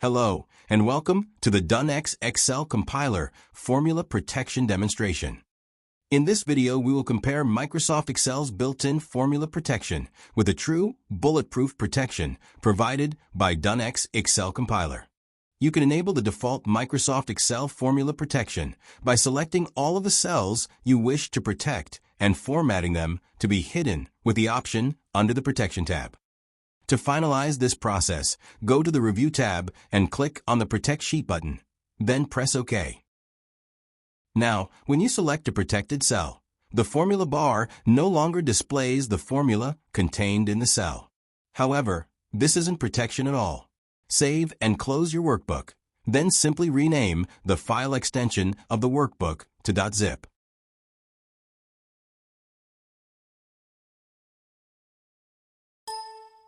Hello, and welcome to the XCell Compiler Formula Protection Demonstration. In this video, we will compare Microsoft Excel's built-in formula protection with a true bulletproof protection provided by XCell Compiler. You can enable the default Microsoft Excel formula protection by selecting all of the cells you wish to protect and formatting them to be hidden with the option under the Protection tab. To finalize this process, go to the Review tab and click on the Protect Sheet button, then press OK. Now, when you select a protected cell, the formula bar no longer displays the formula contained in the cell. However, this isn't protection at all. Save and close your workbook, then simply rename the file extension of the workbook to .zip.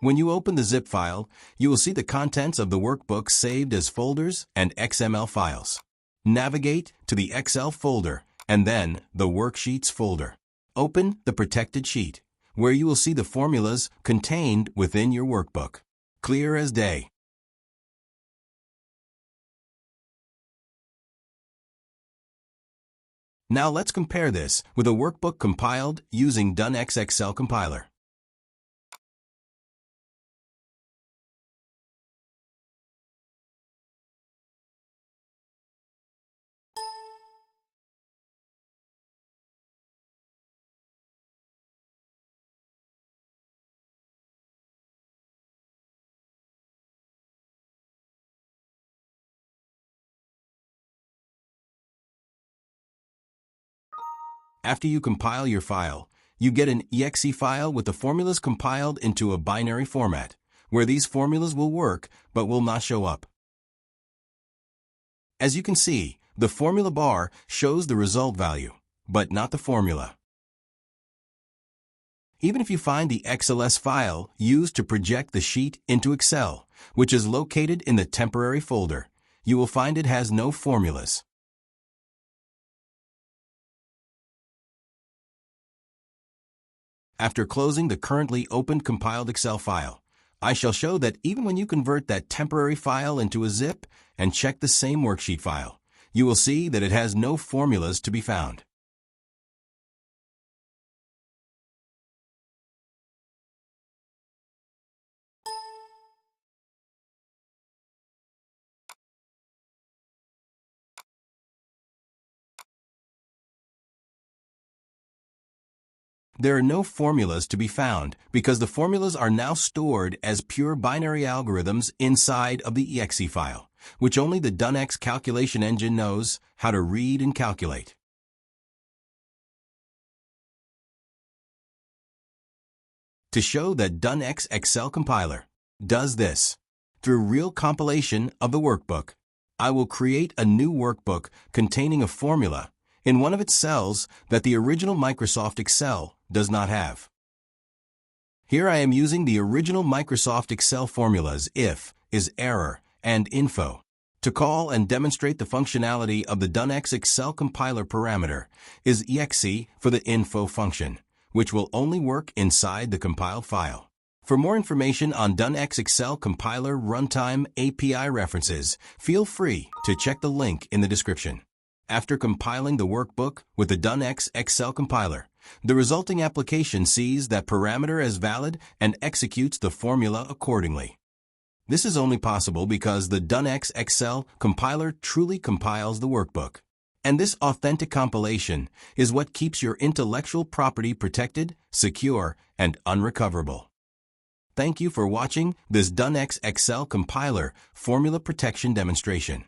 When you open the zip file, you will see the contents of the workbook saved as folders and XML files. Navigate to the Excel folder and then the Worksheets folder. Open the protected sheet, where you will see the formulas contained within your workbook. Clear as day. Now let's compare this with a workbook compiled using XCell Compiler. After you compile your file, you get an exe file with the formulas compiled into a binary format, where these formulas will work but will not show up. As you can see, the formula bar shows the result value, but not the formula. Even if you find the XLS file used to project the sheet into Excel, which is located in the temporary folder, you will find it has no formulas. After closing the currently opened compiled Excel file, I shall show that even when you convert that temporary file into a zip and check the same worksheet file, you will see that it has no formulas to be found. There are no formulas to be found because the formulas are now stored as pure binary algorithms inside of the exe file, which only the .x calculation engine knows how to read and calculate. To show that XCell Compiler does this, through real compilation of the workbook, I will create a new workbook containing a formula in one of its cells that the original Microsoft Excel does not have. Here I am using the original Microsoft Excel formulas if, is error, and info to call and demonstrate the functionality of the XCell Compiler parameter is exe for the info function, which will only work inside the compiled file. For more information on XCell Compiler runtime API references, feel free to check the link in the description. After compiling the workbook with the XCell Compiler, the resulting application sees that parameter as valid and executes the formula accordingly. This is only possible because the XCell Compiler truly compiles the workbook. And this authentic compilation is what keeps your intellectual property protected, secure, and unrecoverable. Thank you for watching this XCell Compiler formula protection demonstration.